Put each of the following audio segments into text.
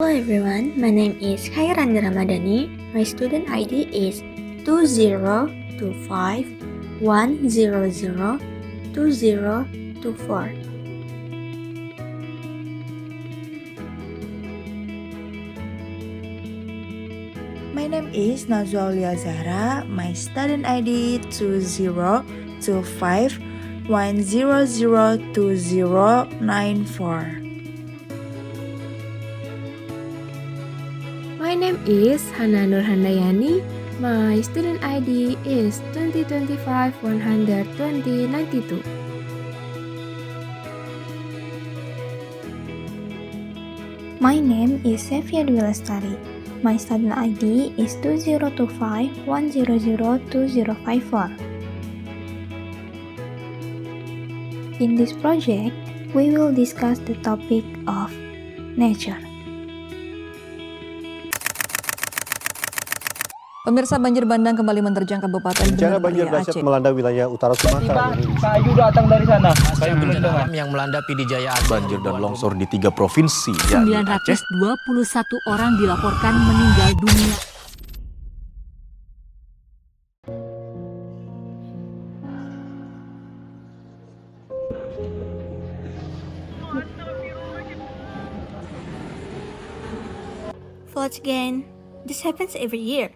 everyone, my name is Khairanda Ramadhani. My student ID is 202510002024. My name is Nazwalia Zahra. My student ID 202510002094. My name is Hana Nurhandayani. My student ID is 2025-100-2092. My name is Sefia Dwi Lestari. My student ID is 2025-100-2054. In this project, we will discuss the topic of nature. Pemirsa, banjir bandang kembali menerjang Kabupaten Bencana Benar banjir Ria dahsyat Aceh. melanda wilayah utara Sumatera. Kayu datang dari sana. Pasca hujan alam yang melanda Pidijaya Aceh. Banjir dan longsor di 3 provinsi, yakni Aceh, 921 orang dilaporkan meninggal dunia. Floods again. This happens every year.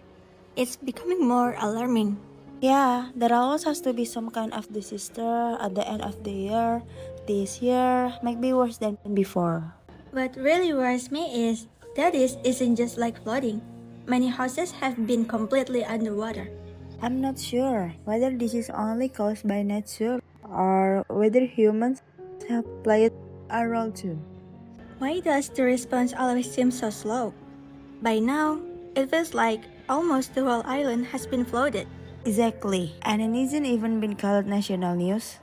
It's becoming more alarming. Yeah, there always has to be some kind of disaster at the end of the year. This year might be worse than before. What really worries me is that this isn't just like flooding. Many houses have been completely underwater. I'm not sure whether this is only caused by nature or whether humans have played a role too. Why does the response always seem so slow? By now, it feels like almost the whole island has been flooded. Exactly, and it isn't even been called national news.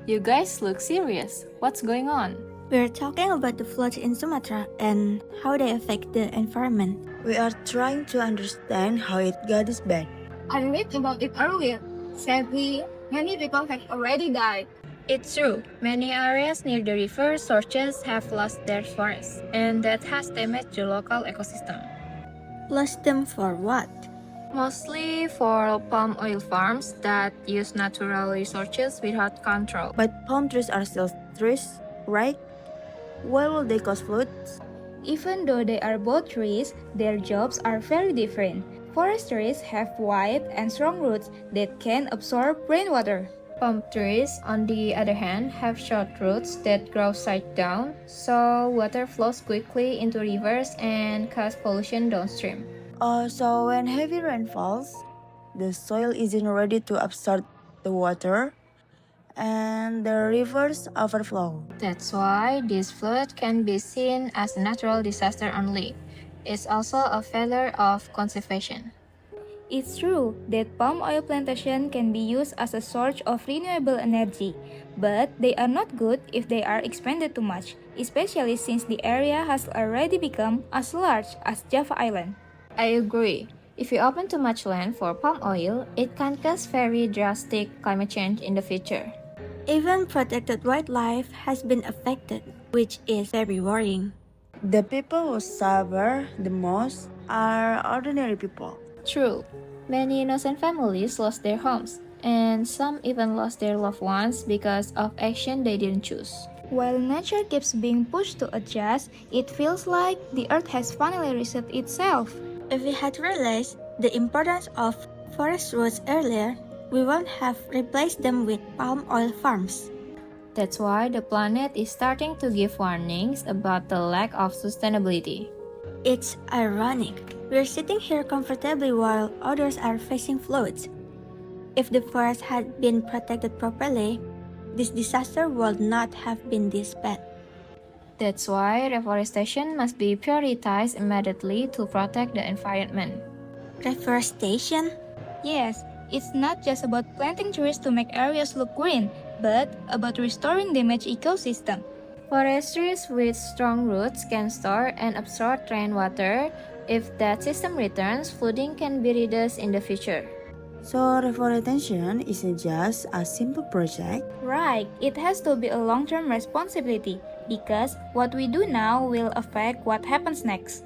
You guys look serious. What's going on? We're talking about the floods in Sumatra and how they affect the environment. We are trying to understand how it got this bad. I read about it earlier. Sadly, many people have already died. It's true. Many areas near the river sources have lost their forests, and that has damaged the local ecosystem. Lost them for what? Mostly for palm oil farms that use natural resources without control. But palm trees are still trees, right? Why will they cause floods? Even though they are both trees, their jobs are very different. Forest trees have wide and strong roots that can absorb rainwater. Palm trees, on the other hand, have short roots that grow side down, so water flows quickly into rivers and cause pollution downstream. So when heavy rain falls, the soil isn't ready to absorb the water, and the rivers overflow. That's why this flood can be seen as a natural disaster only. It's also a failure of conservation. It's true that palm oil plantation can be used as a source of renewable energy, but they are not good if they are expanded too much, especially since the area has already become as large as Java Island. I agree. If we open too much land for palm oil, it can cause very drastic climate change in the future. Even protected wildlife has been affected, which is very worrying. The people who suffer the most are ordinary people. True. Many innocent families lost their homes, and some even lost their loved ones because of action they didn't choose. While nature keeps being pushed to adjust, it feels like the earth has finally reset itself. If we had realized the importance of forest roots earlier, we won't have replaced them with palm oil farms. That's why the planet is starting to give warnings about the lack of sustainability. It's ironic. We're sitting here comfortably while others are facing floods. If the forest had been protected properly, this disaster would not have been this bad. That's why reforestation must be prioritized immediately to protect the environment. Reforestation? Yes, it's not just about planting trees to make areas look green, but about restoring damaged ecosystem. Forest trees with strong roots can store and absorb rainwater. If that system returns, flooding can be reduced in the future. So reforestation isn't just a simple project. Right, it has to be a long-term responsibility because what we do now will affect what happens next.